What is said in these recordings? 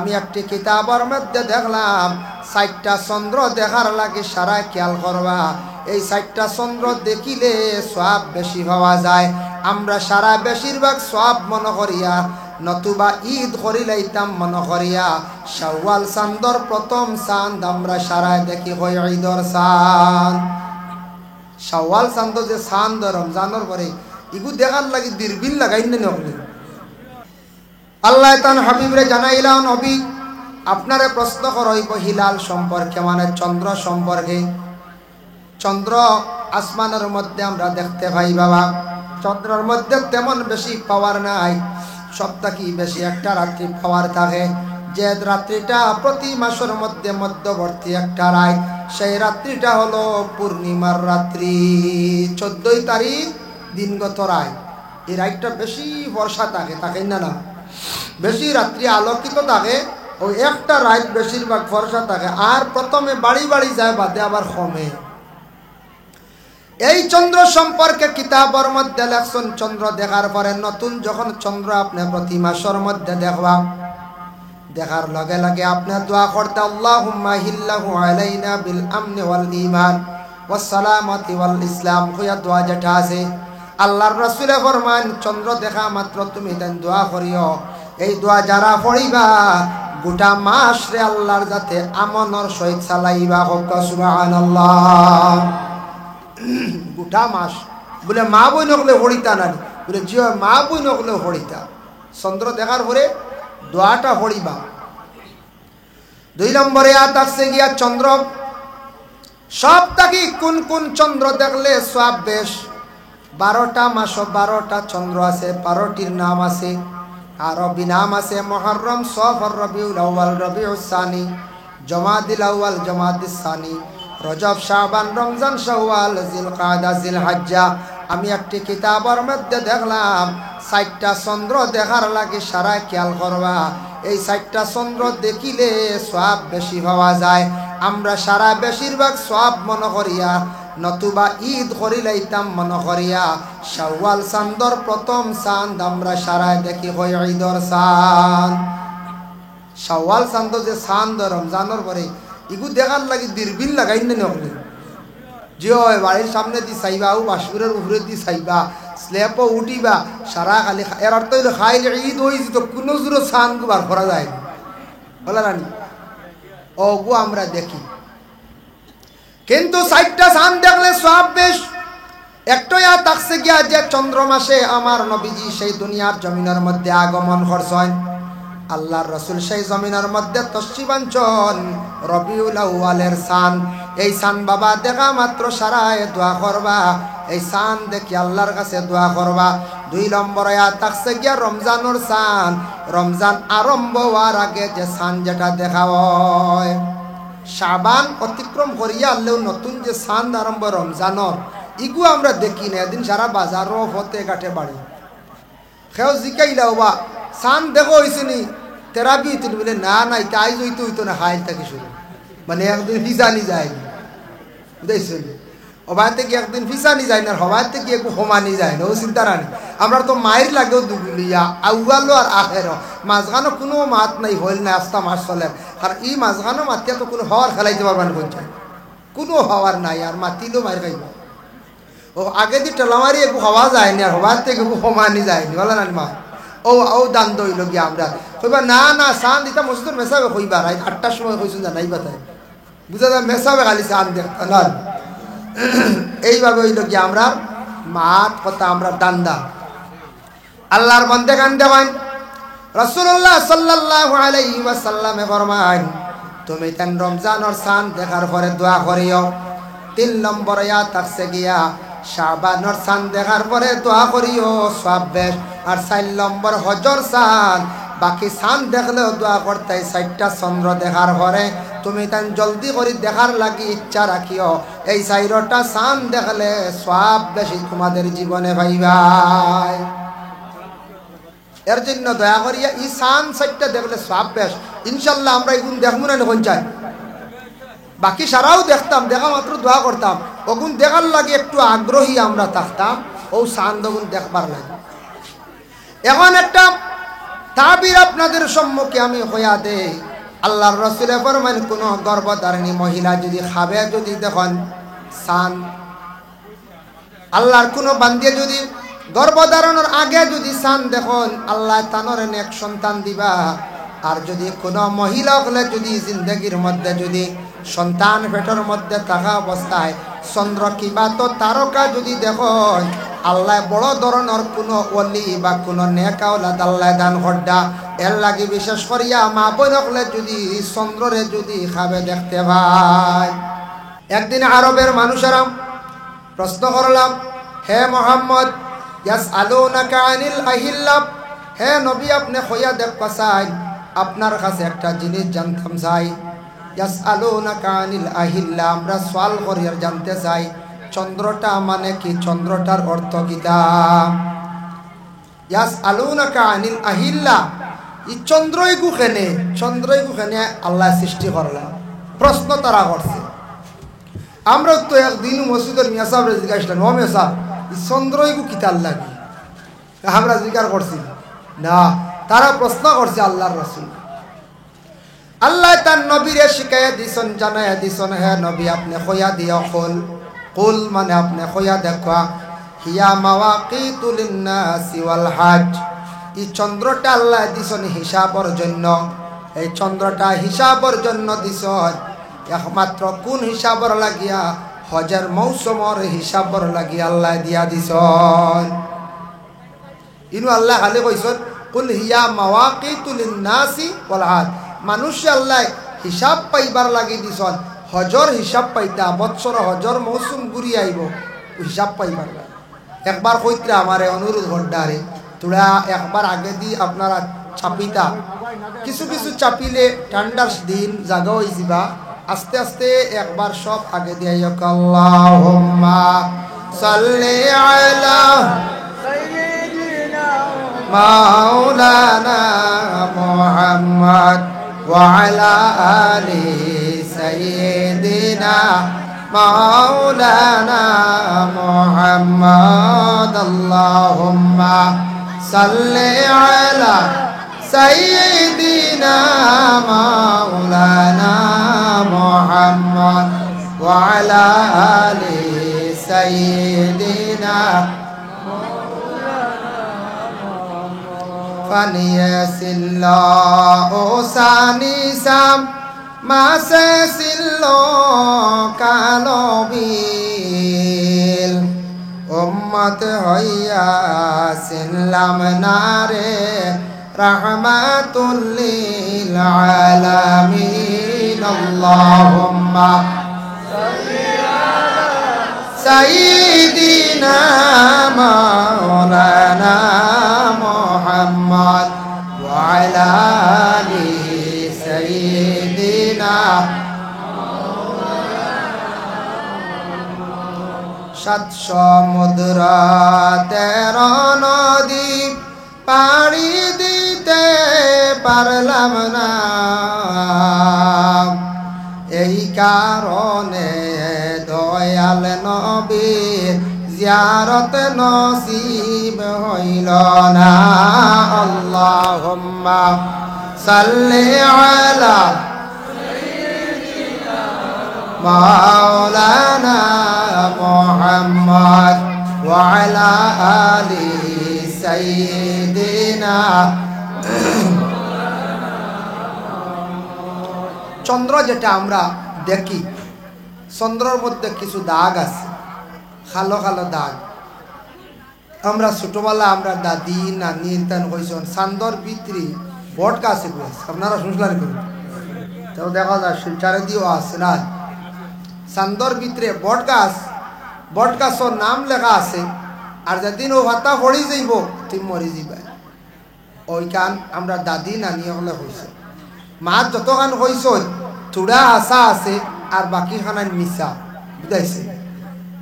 আমি একটি কিতাবের মধ্যে দেখলাম 60টা চন্দ্র দেখার লাগে সারা খেয়াল করবা এই 60টা চন্দ্র দেখিলে সওয়াব বেশি পাওয়া যায় আমরা সারা বেশিরভাগ সওয়াব মনে করিয়া নতুবা ঈদ করিলাইতাম মনে করিয়া শাওয়াল চাঁদর প্রথম চাঁদ আমরা সারা দেখি হয় ঈদর চাঁদ শাওয়াল চাঁদ যে চাঁদ রমজানের পরে ইগু দেখার লাগে দূরবীন লাগাই না নকলে আল্লাহ তান হাবিবরে জানাইলাম নবী আপনারে প্রশ্ন করইব হিলাল সম্পর্কে মানে চন্দ্র সম্পর্কে চন্দ্র আসমানের মধ্যে আমরা দেখতে পাই বাবা চন্দ্রের মধ্যে তেমন বেশি পাওয়ার নাই সবথেকে বেশি একটা রাত্রি পাওয়ার থাকে যে রাত্রিটা প্রতি মাসের মধ্যে মধ্যবর্তী একটা রাত সেই রাত্রিটা হলো পূর্ণিমার রাত্রি 14 তারিখ দিনগত রাত এই রাতটা বেশি বর্ষা থাকে থাকে না না বেশি রাত্রি আলোকিত থাকে ওই একটা রাত বেশিরভাগ বর্ষা থাকে আর প্রথমে বাড়ি বাড়ি যায় বাদে আবার কমে এই চন্দ্র সম্পর্কে কিতাবের মধ্যে লেখছেন চন্দ্র দেখার পরে নতুন যখন চন্দ্র আপনি প্রতি মাসের মধ্যে দেখবা দেখার লগে লগে আপনি দোয়া করতে আল্লাহুম্মা হিল্লাহু আলাইনা বিল আমনি ওয়াল ঈমান ওয়াস সালামাতি ওয়াল ইসলাম কইয়া দোয়া যেটা আছে আল্লাহর রাসূল ফরমান চন্দ্র দেখা মাত্র তুমি দেন দোয়া করিও এই দোয়া যারা পড়িবা গোটা মাস রে আল্লাহর যাতে আমনের সহিত চালাইবা হোক সুবহানাল্লাহ গোটা মাস বলে মা বই নকলে হরিতা না বলে জিও মা বই নকলে হরিতা চন্দ্র দেখার পরে দোয়াটা হরিবা 2 নম্বরে আছে গিয়া চন্দ্র সপ্তাহে কোন কোন চন্দ্র দেখলে সওয়াব বেশ 12টা মাস 12টা চন্দ্র আছে 12টির নাম আছে আরবি নাম আছে মুহররম সফর রবিউল আউয়াল রবিউস সানি জমাদিল আউয়াল জমাদিস সানি রজব শাবান রমজান শাওয়াল জিলকাদা জিলহজ্জা আমি একটি কিতাবের মধ্যে দেখলাম 60টা চন্দ্র দেখার লাগে সারা খেয়াল করবা এই 60টা চন্দ্র দেখিলে সওয়াব বেশি পাওয়া যায় আমরা সারা বেশিরভাগ সওয়াব মনে করিয়া নতুবা ঈদ করিলাইতাম মনে করিয়া শাওয়াল চাঁদর প্রথম চাঁদ আমরা সারা দেখি হয় ঈদর চাঁদ শাওয়াল চাঁদ যে চাঁদ রমজানের পরে ইগু দেখার লাগে দূরবীন লাগাই না নকলে যে বাড়ির সামনে দি চাইবা ও বাসপুরের উপরে দি চাইবা স্ল্যাপও উঠিবা সারা খালি এর অর্থ হইল খাইলে ঈদ হয়েছে তো কোনো জোরে চাঁদ বার করা যায় বলা রানি ওগু আমরা দেখি কিন্তু 60টা চাঁদ দেখলে সব বেশ একটাই থাকছে গিয়া যে চন্দ্র মাসে আমার নবীজি সেই দুনিয়ার জমিনের মধ্যে আগমন করছেন আল্লাহর রাসূল সেই জমিনের মধ্যে তশরিফানচন রবিউল আউয়ালের চাঁদ এই চাঁদ বাবা দেখা মাত্র সারায় দোয়া করবা এই চাঁদ দেখি আল্লাহর কাছে দোয়া করবা 2 নম্বরে থাকছে গিয়া রমজানের চাঁদ রমজান আরম্ভ হওয়ার আগে যে চাঁদ যেটা দেখা হয় শাবান অতিক্রম করিয়া আল্লাহ নতুন যে চাঁদ আরম্ভ রমজানের ইগু আমরা দেখি না এদিন সারা বাজারও হতে কাটে বাড়ি খেও জিকাইলাও বা চাঁদ দেখো হয়েছে নি তেরাবি হইতে বলে না না তাই হইতে হইতো না হাইল থাকি শুরু মানে একদিন ফিসানি যায়নি বুঝাইছেন হবার থেকে একদিন ফিসানি যায় না হবার থেকে একটু সমানি যায় না ও চিন্তা রানি আমরা তো মায়ের লাগেও দুগুলিয়া আউয়ালো আর আখেরও মাঝখানো কোনো মাত নাই হইল না আস্তা মাস চলে আর এই মাঝখানো মাতিয়া তো কোনো হওয়ার খেলাইতে পারবেন কোনটা কোনো হওয়ার নাই আর মাতিলেও মার খাইব ও আগে দিয়ে টেলামারি একটু হওয়া যায়নি আর হবার থেকে একটু সমানি যায়নি বলে না মা ও ও দান দইল গিয়া আমরা কইবা না না চাঁদ দিতা মসজিদের মেসাবে কইবা রাত 8টার সময় কইছেন জানাই বাতায় বুঝা যায় মেসাবে খালি চাঁদ দেখতা এইভাবে হইল গিয়া আমরা মাত কথা আমরা দান্দা আল্লাহর বন্দে গান দেওয়ান রাসূলুল্লাহ সাল্লাল্লাহু আলাইহি ওয়াসাল্লামে ফরমান তুমি তেন রমজানের চাঁদ দেখার পরে দোয়া করিও 3 নম্বরে থাকছে গিয়া শাবানের চাঁদ দেখার পরে দোয়া করিও সওয়াব বেশ আর 4 নম্বর হজর চাঁদ বাকি চাঁদ দেখলেও দোয়া করতে 60টা চন্দ্র দেখার পরে তুমি তান জলদি করে দেখার লাগি ইচ্ছা রাখিও এই 4টা চাঁদ দেখলে সওয়াব বেশি তোমাদের জীবনে পাইবাই এর জন্য দয়া করিয়া এই চাঁদ 60টা দেখলে সওয়াব বেশ ইনশাআল্লাহ আমরা এগুন দেখব না কোন চাই বাকি সারাও দেখতাম দেখা মাত্র দোয়া করতাম ওগুন দেখার লাগে একটু আগ্রহী আমরা থাকতাম ও চাঁদ ওগুন দেখবার লাগে এখন একটা তাবির আপনাদের সম্মুখে আমি হইয়া দে। আল্লাহর রাসূল ফরমান কোন গর্ভধারিণী মহিলা যদি খাবে, যদি দেখেন সান, আল্লাহর কোন বান্দিয়ে যদি গর্ভধারণের আগে যদি সান দেখুন, আল্লাহ তানরে নেক সন্তান দিবা। আর যদি কোনো মহিলা হলে যদি জিন্দগির মধ্যে যদি সন্তান পেটের মধ্যে থাকা অবস্থায় চন্দ্র কিবা তো তারকা যদি দেখুন, আল্লাহ বড় ধরনের কোনো ওলি বা কোনো নেকা ওলাদ আল্লাহ দান করডা। এর লাগি বিশেষ করিয়া মা বোন হলে যদি চন্দ্ররে যদি খাবে দেখতে পায়। একদিন আরবের মানুষেরা প্রশ্ন করলাম, হে মোহাম্মদ, ইয়াসআলুনাকা আনিল আহিল্লা, হে নবী আপনি হইয়া দেখবা চাই, আপনার কাছে একটা জিনিস জানতাম চাই। ইয়াসআলুনাকা আনিল আহিল্লা, আমরা সওয়াল করিয়া জানতে চাই চন্দ্রটা মানে কি, চন্দ্রটার অর্থ কিতা। ইয়াসআলুনাকা আনিল আহিল্লা, এই চন্দ্রই গুখেনে, চন্দ্রই গুখেনে আল্লাহ সৃষ্টি করলাম। প্রশ্ন তারা করছে। আমরা তো একদিন মসজিদের মিয়া সাহেব জিজ্ঞাসলাম, ও মিয়া সাহেব এই চন্দ্রই গু কিতার লাগে, আমরা জিজ্ঞাসা করছি না। তারা প্রশ্ন করছে আল্লাহর রাসূল। আল্লাহ তার নবীরে শিখাইয়া দিছেন, জানাইয়া দিছেন, হে নবী আপনি কইয়া দিও, কুল মানে আপনি কইয়া দেখা, হিয়া মাওয়াকিতু লিন্নাসি ওয়াল হজ, এই চন্দ্রটা আল্লাহ দিছেন হিসাবের জন্য। এই চন্দ্রটা হিসাবের জন্য দিছেন একমাত্র কোন হিসাবের লাগিয়া, হজের মৌসুমের হিসাবের লাগিয়া আল্লাহ দিয়া দিছেন। ইনু আল্লাহ খালি কইছেন কুল হিয়া মাওয়াকিতু লিন্নাসি ওয়াল হজ, মানুষ আল্লাহ হিসাব পাইবার লাগি দিছেন। হজর হিসাব পাইতা বৎসর হজর মৌসুম ঘুরি আইব, হিসাব পাইবার লাগে। একবার কইত্রা আমারে অনুরোধ ঘটারে, তোরা একবার আগে দি আপনারা চাপিতা, কিছু কিছু চাপিলে ঠান্ডার দিন জাগা হয়ে যাবা, আস্তে আস্তে একবার সব আগে দিয়ে আল্লাহুম্মা সাল্লি আলা সাইয়্যিদিনা মাওলানা মুহাম্মদ ওয়া আলা আলি সাইয়্যিদিনা মাওলানা মুহাম্মদ। আল্লাহুম্মা সাল্লি আলা সাইয়্যিদিনা মাওলানা মুহাম্মদ ওয়া আলা আলি সাইয়্যিদিনা ফানিয়াসিল্লাহু সানিসাম মাসাসিল্লো কালবিল, উম্মত হইয়া সিনলাম নারে রাহমাতুল লিল আলামিন। আল্লাহুম্মা সাল্লি আলা সাইয়্যিদিনা মাওলানা মুহাম্মদ ওয়া আলা আলি সাইয়্যিদিনা। সাত সমুদ্র 13 নদী পাড়ি দিতে পারলাম না, এই কারণে দয়াল নবীর জিয়ারত নসিব হইল না। আল্লাহুম্মা সাল্লি আলা মাওলানা মুহাম্মদ ওয়া আলা আলি সাইয়্যিদিনা। চন্দ্র যেটা আমরা দেখি, চন্দ্রের মধ্যে কিছু দাগ আছে, কালো কালো দাগ। আমরা ছোটবেলা আমরা দাদি নানি ইনতান কইছেন চান্দর ভিতরে বট গাছ এগুলো আছে, আপনারা শুনলেন করুন তো দেখা যায় শিলচারে দিয়েও আছে না। চান্দর ভিতরে বট গাছর নাম লেখা আছে, আর যেদিন ও ভাতা পড়ি যাইব তুমি মরি যাইবা। ওইখান আমরা দাদি নানি হলে হয়েছে, মা যতখান হয়েছ থোড়া আশা আছে আর বাকি খানায় মিশা, বুঝাইছে।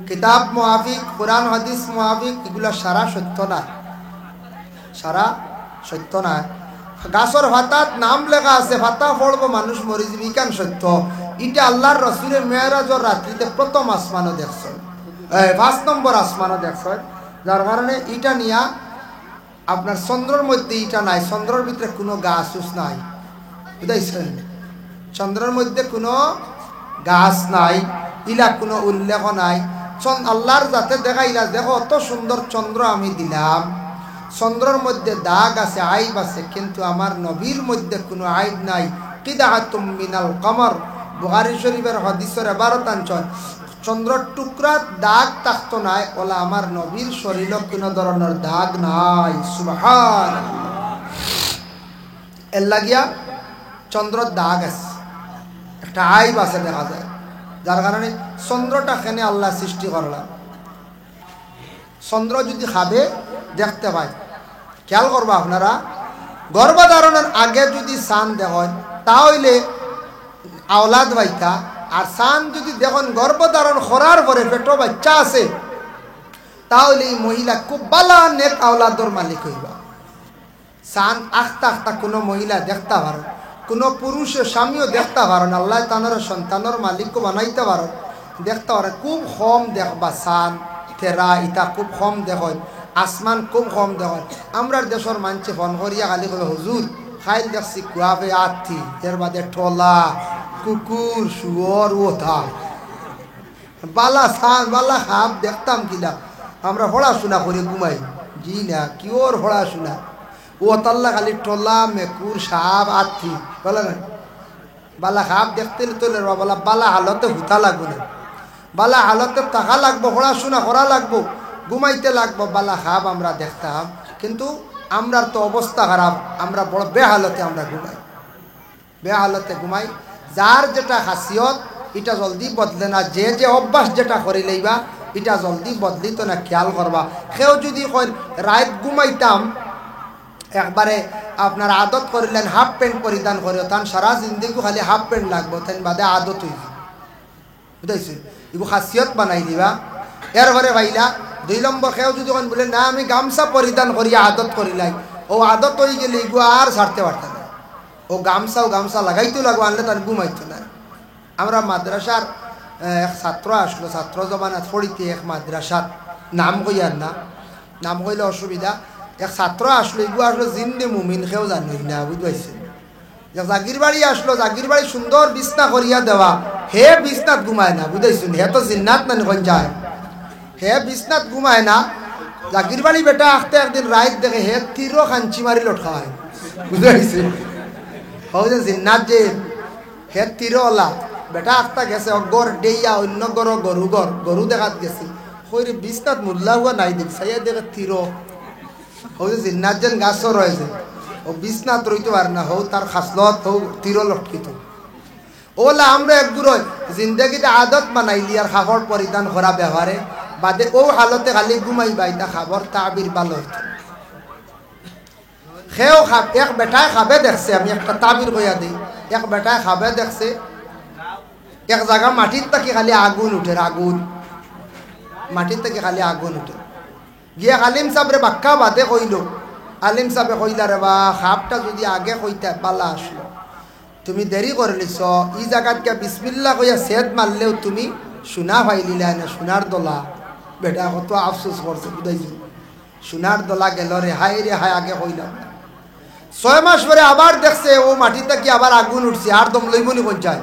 কিতাব মুআফিক, কোরআন হাদিস মুআফিক এগুলা সারা সত্য না, সারা সত্য না। গাছর ভাতাত নাম লেখা আছে, ভাতা পড়ব মানুষ মরি যাবি, কেন সত্য। এটা আল্লাহর রসুলের মেরাজর রাত্রিতে প্রথম আসমানও দেখছ, 5 নম্বর আসমানও দেখছ, যার কারণে এটা নিয়া আপনার চন্দ্রর মধ্যে ইটা নাই, চন্দ্রর ভিতরে কোনো গাছ নাই, বুঝাইছেন? চন্দ্রের মধ্যে কোনো গাছ নাই, ইলা কোনো উল্লেখ নাই। আল্লাহর যাতে দেখাইলা, দেখো অত সুন্দর চন্দ্র আমি দিলাম, চন্দ্রের মধ্যে দাগ আছে, আইব আছে, কিন্তু আমার নবীর মধ্যে কোনো আইব নাই। কিদাহাতুম মিনাল কমর, বুখারী শরীফের হাদিসের 12 টানছন, চন্দ্রর টুকরা দাগ থাকতো নাই, ওলা আমার নবীর শরীরে কোনো ধরনের দাগ নাই। সুবহানাল্লাহ। এর লাগিয়া চন্দ্রর দাগ আছে, একটা আইব আছে দেখা যায়, যার কারণে চন্দ্রটা কেনে আল্লাহ সৃষ্টি করলাম। চন্দ্র যদি খাবে দেখতে পায়, খেয়াল করবা আপনারা, গর্ভধারণের আগে যদি চাঁদ দেখেন তাহলে আওলাদ বাইতা, আর চাঁদ যদি দেখুন গর্ভধারণ করার পরে পেটো বাচ্চা আছে, তাহলে এই মহিলা খুব বালা নেক আওলাদর মালিক হইবা। চাঁদ আখতা আখতা কোনো মহিলা দেখতে পারো, কোনো পুরুষের স্বামীও দেখতে পারেন, আল্লাহ তানোর সন্তানের মালিকও বানাইতে পারেন, দেখতে পারে। খুব কম দেখবা চাঁদ তেরা ইটা খুব কম দেখেন, আসমান খুব কম দেখেন। আমরা দেশের মানুষে ফোন করিয়া খালি কবে হুজুর খাইল দেখছি কুয়াবে আথি, এর বাদে ঠোলা কুকুর শুয়োর ওথা বালা চাঁদ বালা হাফ দেখতাম কিনা। আমরা পড়াশোনা করে ঘুমাই, জি না কি ওর পড়াশোনা, ও তাল্লা খালি টোলা মেকুর সাপ আথি বলে না। বালা সাপ দেখতে তোলে বলা বালা হালতে হুতা লাগবো না, বালা হালতে টাকা লাগবো, পড়াশোনা করা লাগবো, ঘুমাইতে লাগবো। বালা সাপ আমরা দেখতাম, কিন্তু আমরার তো অবস্থা খারাপ, আমরা বড় বেহালতে আমরা ঘুমাই, বেহালতে ঘুমাই। যার যেটা খাসিয়ত এটা জলদি বদলে না, যে যে অভ্যাস যেটা করে লইবা এটা জলদি বদলি তো না, খেয়াল করবা। কেউ যদি কয় রাত ঘুমাইতাম, একবারে আপনার আদত করিলেন হাফ প্যান্ট পরিধান করে, তান সারা জিন্দিগি খালি হাফ প্যান্ট লাগবো, তাই বাদে আদত হয়ে যায়, বুঝাইছি? এগুলো খাসিয়ত বানাই দিবা। এরপরে ভাইলা 2 নম্বর, কেউ যদি বলে না আমি গামছা পরিধান করিয়া আদত করিলাই, ও আদত হয়ে গেলে এগুলো আর ছাড়তে পারতাম না, ও গামছা লাগাইতে লাগবো, আনলে তার ঘুমাইতো না। আমরা মাদ্রাসার এক ছাত্র আসলো, ছাত্র জমানাত পড়িতে এক মাদ্রাসাত, নাম কইয়ার না, নাম কইলে অসুবিধা। এক ছাত্র আসলো, এগুলো আসলো জিন্নে মুমিন, কেউ জানি না, বুঝতে জাগির বাড়ি আসলো, জাগির বাড়ি সুন্দর বিছনা করিয়া দেওয়া, হে বিছনাত ঘুমায় না, বুঝাইছেন? হে তো জিন্নাত না কোন যায়, হে বিছনাত ঘুমায় না। জাগির বাড়ি বেটা আসতে একদিন রাত দেখে হে তীরও খাঞ্চি মারি লটকায়, বুঝাইছে? হও যে জিন্নাত যে হে তীরওয়ালা বেটা আখতা গেছে, অগর ডেইয়া অন্য গর গরু দেখাত গেছে, কইরে বিছনাত মুল্লা হুয়া নাই দেখ সাইয়া দেখে তীর, হও যে জিন্নাত যেন গাছ রয়েছে, ও বিছনাত রইতে পারে না, হও তার খাসলত হও তীর লটকিত। ওলা আমরা একগুলো জিন্দগিতে আদত বানাইলি আর খাবার পরিধান করা ব্যবহারে বাদে ও হালতে খালি ঘুমাইবা, এটা খাবার তাবির ভালো হইতো। সেও এক বেটায় খাবে দেখছে, আমি একটা তাবির কইয়া দিই, এক বেটায় খাবে দেখছে, এক জায়গা মাটির থেকে খালি আগুন উঠে, আগুন মাটির থেকে খালি আগুন উঠে। গিয়ে আলিম সাহেবরে বাক্কা বাদে কইল, আলিম সাহেবে কইলা রে বা খাপটা যদি আগে কইতা পালা আসলো, তুমি দেরি করে লিছ, ই জায়গাত কে বিসমিল্লা কইয়া সেদ মারলেও তুমি সোনা পাইলিলা না, সোনার দোলা। বেটা কত আফসোস করছে, বুঝাইছি? সোনার দোলা গেল রে হাই আগে কইলাম। 6 মাস পরে আবার দেখছে ও মাটিতে কি আবার আগুন উঠছে, আর দম লইবনি কোন যায়,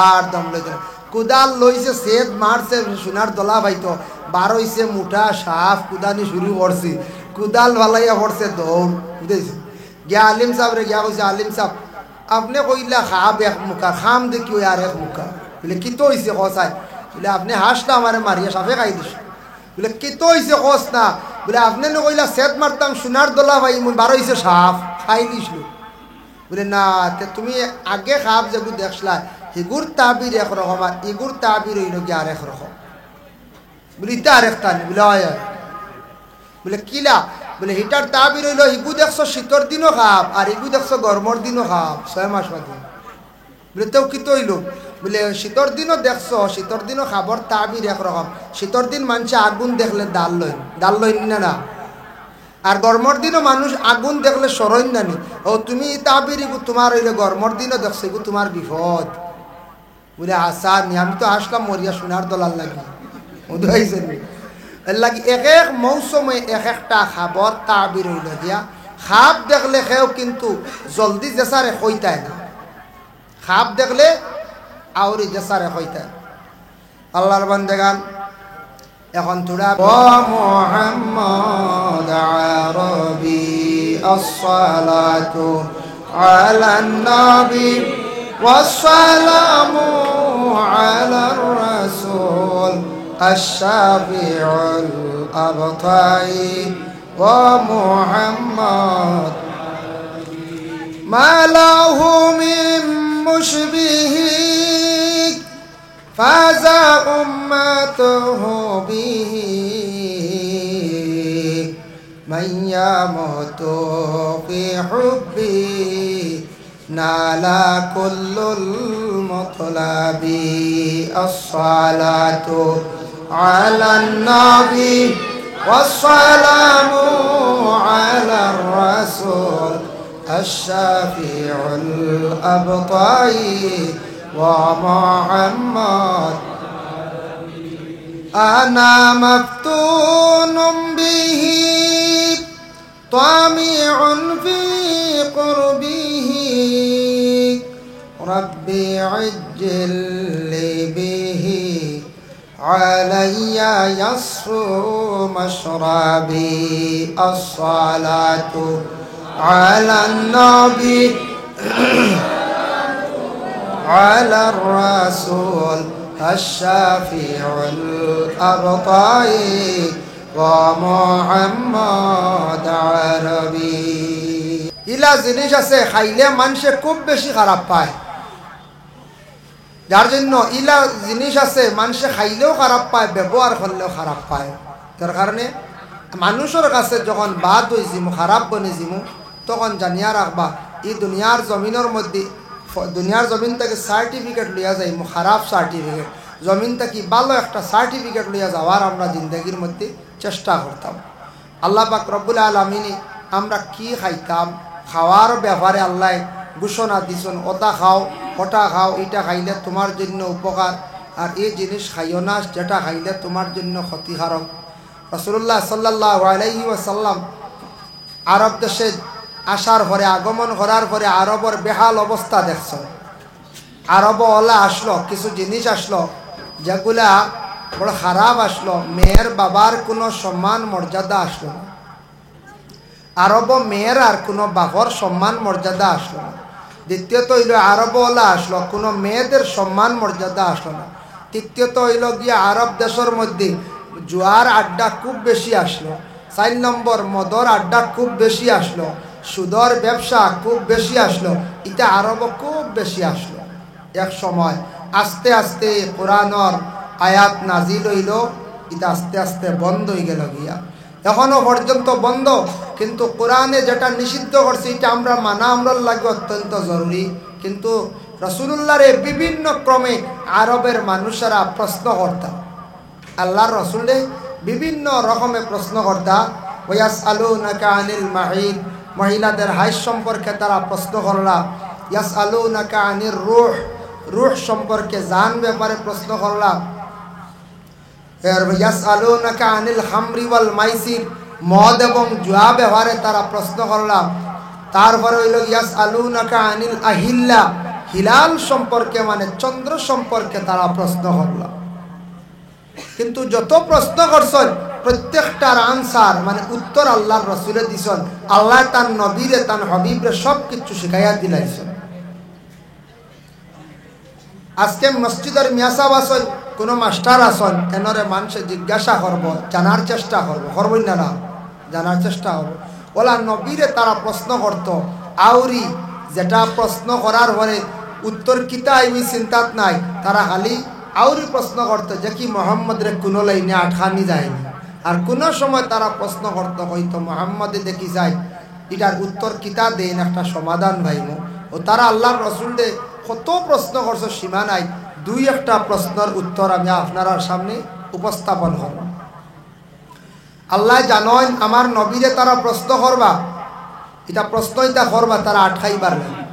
আর দম লইতে কুদাল লইছে, সেদ মারছে, সোনার দোলা পাইতো, বার হইছে মুঠা সাফ, কুদানি শুরু করছে, কুদাল ভালাইয়া পড়ছে দৌড়, বুঝেছি? গিয়া আলিম সাহেব রে গিয়া কইছে, আলিম সাহেব আপনি কইলা খাব এক মুখা, খাম দেখি ওই আর এক মুখা। বলে কি তো হইছে কসাই? বলে আপনি হাসটা আমারে মারিয়া সাফে খাই দিস। বলে কি তো হইছে কস না? বলে আপনি না কইলা সেদ মারতাম সোনার দোলা ভাই, বার হইছে সাফ, খাই দিছিল। বলে না, তুমি আগে খাব যেগুলো দেখলা এগুর তাবির একরকম, আর এগুর তাবির হইল কি আর একরকম। বলে ইটা আর একটা নি। বলে হয়। বলে কিলা? বলে হিটার তাবির হইল ইগু দেখছো শীতর দিনও খাব, আর ইগু দেখছো গরমর দিনও খাব, 6 মাস বাদে। বলে তেও কি তো হইল? বলে শীতর দিনও দেখছো, শীতর দিনও খাবর তাবির একরকম। শীতর দিন মানুষে আগুন দেখলে ডাল লইন না, আর গরমর দিনও মানুষ আগুন দেখলে সরইন নানি। ও তুমি তাবির ইগু তোমার হইলে গরমর দিনও দেখছো, ইগু তোমার বিপদ। বলে আসা নি, আমি তো আসলাম মরিয়া সোনার দলার লাগি, বুঝাইছেন? এর লাগি এক এক মৌসুমে এক একটা খাবার তাবির হইল দিয়া খাপ দেখলে খেও কিন্তু জলদি জেসারে হইতায় না খাপ দেখলে আউরি জেসারে হইতায় আল্লাহর বান্দেগান এখন তোরা মুহাম্মদ আরবি আসসালাতু আলান নবী والسلام على الرسول الشافع الأبطحي ومحمد ما له من مشبه فاز أمته به من يموت في حبه نال كل المطلب الصلاة على النبي والسلام على الرسول الشافع الأبطحي ومحمد أنا مفتون به طامع في قربه ربي عجل لي به علي يصفو مشربي الصلاة على النبي على الرسول الشافع الأبطحي ومحمد عربي ইলা জিনিস আছে খাইলে মানুষে খুব বেশি খারাপ পায় যার জন্য ইলা জিনিস আছে মানুষে খাইলেও খারাপ পায় ব্যবহার করলেও খারাপ পায় তার কারণে মানুষের কাছে যখন বাদ হয়ে যাবো খারাপ বনে যাবো তখন জানিয়া রাখবা এই দুনিয়ার জমিনের মধ্যে দুনিয়ার জমিন থেকে সার্টিফিকেট লইয়া যাই খারাপ সার্টিফিকেট জমিন থেকে ভালো একটা সার্টিফিকেট লইয়া যাওয়ার আমরা জিন্দগির মধ্যে চেষ্টা করতাম আল্লাহ পাক রব্বুল আলামিন আমরা কি খাইতাম খাওয়ার ব্যাপারে আল্লাহ ঘোষণা দিছেন ওটা খাও ওটা খাও এটা খাইলে তোমার জন্য উপকার আর এই জিনিস খাইও না যেটা খাইলে তোমার জন্য ক্ষতিকারক রাসূলুল্লাহ সাল্লাল্লাহু আলাইহি ওয়াসাল্লাম আরব দেশে আসার পরে আগমন করার পরে আরবের বেহাল অবস্থা দেখছেন আরব ওলা আসলো কিছু জিনিস আসলো যেগুলা বড় খারাপ আসলো মেয়ের বাবার কোনো সম্মান মর্যাদা আসলো না আরব মেয়ের আর কোনো বাবার সম্মান মর্যাদা আসলো না দ্বিতীয়ত হইল আরব ওলা আসলো কোনো মেয়েদের সম্মান মর্যাদা আসলো না তৃতীয়ত হইল গিয়ে আরব দেশের মধ্যে জুয়ার আড্ডা খুব বেশি আসলো 4 নম্বর মদর আড্ডা খুব বেশি আসলো সুদর ব্যবসা খুব বেশি আসলো এটা আরব খুব বেশি আসলো এক সময় আস্তে আস্তে কোরআনের আয়াত নাজিল হইল এটা আস্তে আস্তে বন্ধ হয়ে গেল গিয়া এখনো পর্যন্ত বন্ধ কিন্তু কোরআনে যেটা নিষিদ্ধ করছে এটা আমরা মানা আমরা লাগবে অত্যন্ত জরুরি কিন্তু রাসূলুল্লাহর বিভিন্ন ক্রমে আরবের মানুষেরা প্রশ্ন করতাম আল্লাহর রাসূলে বিভিন্ন রকমের প্রশ্ন করতা ওয়াসআলুনাকা আনিল মাহিদ মহিলাদের হাইজ সম্পর্কে তারা প্রশ্ন করলা ইয়াসআলুনাকা আনির রূহ রূহ সম্পর্কে জান ব্যাপারে প্রশ্ন করলা এর ইয়াসআলুনাকা আনিল খামরি ওয়াল মাইসির মদ এবং জুয়া ব্যাপারে তারা প্রশ্ন করলা তারপরে হইল ইয়াসআলুনাকা আনিল আহিল্লা হিলাল সম্পর্কে মানে চন্দ্র সম্পর্কে তারা প্রশ্ন করলা কিন্তু যত প্রশ্ন করছেন প্রত্যেকটার আনসার মানে উত্তর আল্লাহর রাসূলে দিছেন আল্লাহ তার নবীরে তার হাবিবরে সব কিছু শিখাইয়া দিলাইছেন আজকে মসজিদের মিয়াসাব আসন কোনো মাস্টার আসন এনরে মানুষে জিজ্ঞাসা করব জানার চেষ্টা করব করবই না জানার চেষ্টা করব ওলা নবীরে তারা প্রশ্ন করত আউরি যেটা প্রশ্ন করার পরে উত্তর কিতা আইবি চিন্তাত নাই তারা খালি আউরি প্রশ্ন করতো যে কি মোহাম্মদ রে কোনো লাইনে আটকানি যায়নি আর কোনো সময় তারা প্রশ্ন করতো হয়তো মোহাম্মদে দেখি যায় এটার উত্তর কিতা দেন একটা সমাধান ভাইম ও তারা আল্লাহর রাসূলে কত প্রশ্ন করছে সীমা নাই দুই একটা প্রশ্নের উত্তর আমি আপনার সামনে উপস্থাপন করব আল্লাহ জানেন আমার নবীরে তারা প্রশ্ন করবা এটা প্রশ্ন এটা করবা তারা আটকাইবার লাগে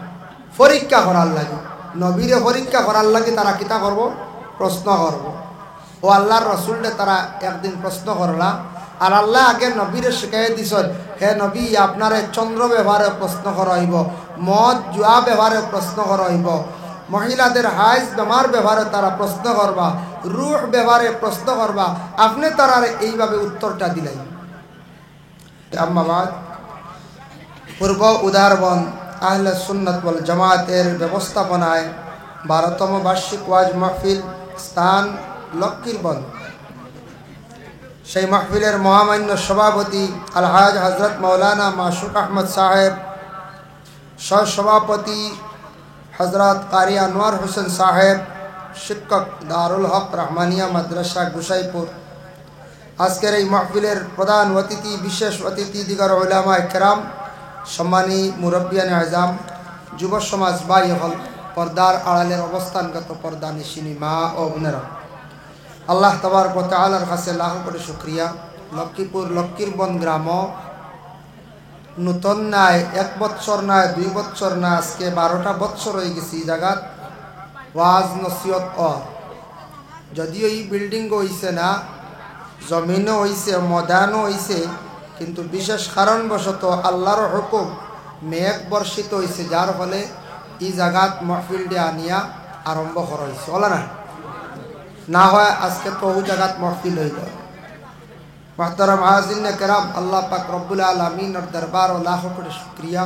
পরীক্ষা করার লাগে নবীরে পরীক্ষা করার লাগে তারা কিতা করব প্রশ্ন করব ও আল্লাহর রসুলরে তারা একদিন প্রশ্ন করলা, আর আল্লাহ আগে নবীরে শিখাই দিছেন, হে নবী আপনারে চন্দ্র ব্যবহারে প্রশ্ন করা হইব, মদ জুয়া ব্যবহারে প্রশ্ন করা হইব, মহিলাদের হাইজ বেমার ব্যবহারে তারা প্রশ্ন করবা, রুহ ব্যবহারে প্রশ্ন করবা, আপনি তারার এইভাবে উত্তরটা দিলেন। আম্মাবাদ, পূর্ব উদারবন আহলে সুন্নাত ওয়াল জামাতের ব্যবস্থাপনায় 12তম বার্ষিক ওয়াজ মাহফিল, স্থান লক্ষ্মীরবন। সেই মাহফিলের মহামান্য সভাপতি আলহাজ হজরত মৌলানা মাসুক আহমদ সাহেব, সহসভাপতি হজরত কারি আনোয়ার হোসেন সাহেব, শিক্ষক দারুল হক রহমানিয়া মাদ্রাসা গুসাইপুর। আজকের এই মাহফিলের প্রধান অতিথি, বিশেষ অতিথি দিগর উলামা ইকরাম, সম্মানী মুরব্বিয়ান আজম, যুব সমাজ ভাই হল, পর্দার আড়ালের অবস্থানগত পর্দা নিশিনী মা ও বোনেরা, আল্লাহ তাবারক ওয়া তাআলার কাছে লাখ কোটি শুকরিয়া। লক্ষ্মীপুর লক্ষ্মীরবন গ্রাম নূতন নাই 1 বছর নাই 2 বছর না, আজকে 12টা বছর হয়ে গেছে এই জায়গাত ওয়াজ নসিহত। যদিও এই বিল্ডিং হইছে না, জমিনও হইছে, ময়দানও হইছে, কিন্তু বিশেষ কারণবশত আল্লাহর হুকুম মেঘ বর্ষিত হয়েছে, যার ফলে এই জায়গাত মাহফিলটি আনিয়া আরম্ভ করা হয়েছে। বলে না হয় আজকে তো ওই জায়গাত মাহফিল হইল। মুহতারাম হাজিরিন কেরাম, আল্লাহ পাক রব্বুল আলামিনের দরবার ও লাখ কোটি শুকরিয়া।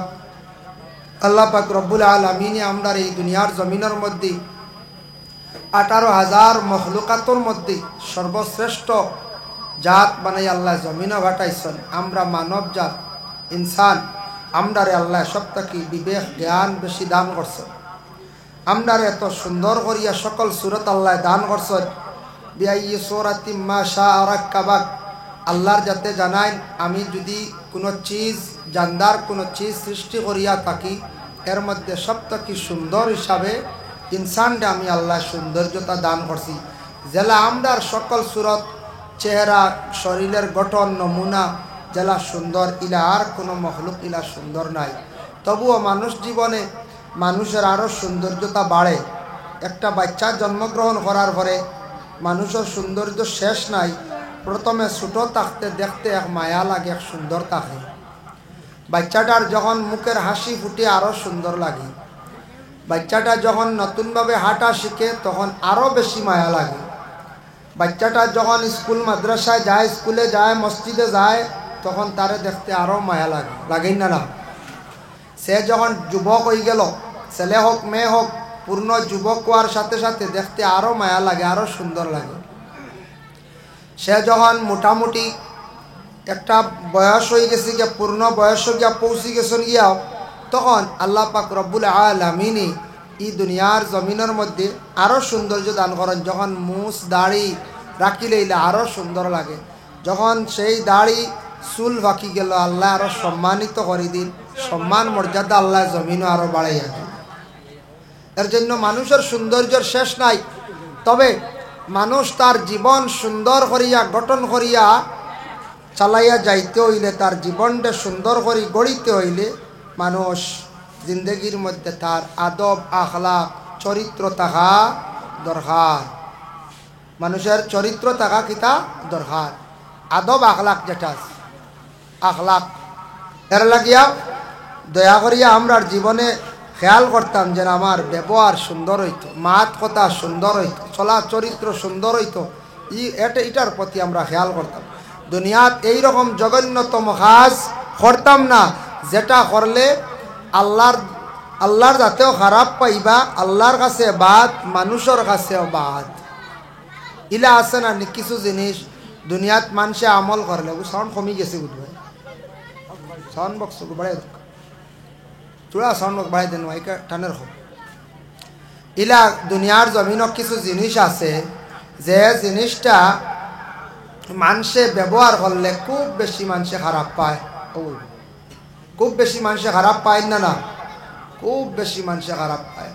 আল্লাহ পাক রব্বুল আলামিন আমরা এই দুনিয়ার জমিনের মধ্যে 18,000 মখলুকাতের মধ্যে সর্বশ্রেষ্ঠ জাত বানাই আল্লাহ জমিনে পাঠাইছেন। আমরা মানব জাত, ইনসান, আমরারে আল্লাহ সবটাকে বিবেক জ্ঞান বেশি দান করছেন। আমরারে এত সুন্দর করিয়া সকল সুরত আল্লাহ দান করছেন। বিআইয়ি সূরাতিম মা শাআ রাক্কাবাক, আল্লাহর যাতে জানাই আমি যদি কোনো চিজ জানদার কোনো চিজ সৃষ্টি করিয়া থাকি, এর মধ্যে সবটাকে সুন্দর হিসাবে ইনসানটা আমি আল্লাহ সৌন্দর্যতা দান করছি। জেলা আমরার সকল সুরত, চেহারা, শরীরের গঠন, নমুনা জেলা সুন্দর, ইলা আর কোনো মখলুক ইলা সুন্দর নাই। তবুও মানুষ জীবনে মানুষের আরও সৌন্দর্যতা বাড়ে। একটা বাচ্চা জন্মগ্রহণ করার পরে মানুষের সৌন্দর্য শেষ নাই। প্রথমে ছোটো থাকতে দেখতে এক মায়া লাগে, এক সুন্দর থাকে। বাচ্চাটার যখন মুখের হাসি ফুটে আরও সুন্দর লাগে। বাচ্চাটা যখন নতুনভাবে হাঁটা শিখে তখন আরও বেশি মায়া লাগে। বাচ্চাটা যখন স্কুল মাদ্রাসায় যায়, স্কুলে যায়, মসজিদে যায়, তখন তারে দেখতে আরও মায়া লাগে, লাগেই না? সে যখন যুবক হয়ে গেল, ছেলে হোক মেয়ে হোক, পূর্ণ যুবক হওয়ার সাথে সাথে দেখতে আরও মায়া লাগে, আরও সুন্দর লাগে। সে যখন মোটামুটি একটা বয়স হয়ে গেছে গিয়া, পূর্ণ বয়স গিয়া পৌঁছে গেছেন গিয়াও, তখন আল্লাহ পাক রব্বুল আলামিন এই দুনিয়ার জমিনের মধ্যে আরও সৌন্দর্য দান করেন। যখন মুছ দাড়ি রাখি লইলে আরও সুন্দর লাগে। যখন সেই দাড়ি চুল বাকি গেল, আল্লাহ আরও সম্মানিত করে দিন, সম্মান মর্যাদা আল্লাহ জমিনও আরও বাড়াইয়া দিন। এর জন্য মানুষের সৌন্দর্যের শেষ নাই। তবে মানুষ তার জীবন সুন্দর করিয়া গঠন করিয়া চালাইয়া যাইতে হইলে, তার জীবনটা সুন্দর করি গড়িতে হইলে মানুষ জিন্দগির মধ্যে তার আদব আখলাক চরিত্র থাকা দরকার। মানুষের চরিত্র থাকা কিতা দরকার, আদব আখলাক যেটা আখলাক। এর লাগিয়া দয়া করিয়া আমরা জীবনে খেয়াল করতাম যে আমার ব্যবহার সুন্দর হইতো, মাত কথা সুন্দর হইতো, চলা চরিত্র সুন্দর হইতো। এটার প্রতি আমরা খেয়াল করতাম। দুনিয়াত এইরকম জঘন্যতম কাজ করতাম না, যেটা করলে আল্লাহর যাতেও খারাপ পাইবা, আল্লাহর কাছে বাদ, মানুষের কাছেও বাদ। ইলা আছে না কিছু জিনিস দুনিয়াত মানুষে আমল করলে, সাউন্ড কমি গেছে বুঝবে, সাউন্ড বক্স বাড়াই দেখ, চূড়া সাউন্ড বক্স বাড়াই দেন, মাইকা টানের হোক। ইলা দুনিয়ার জমিনও কিছু জিনিস আছে যে জিনিসটা মানুষে ব্যবহার করলে খুব বেশি মানুষে খারাপ পায়। খুব বেশি মানুষে খারাপ পায় না, খুব বেশি মানুষে খারাপ পায়।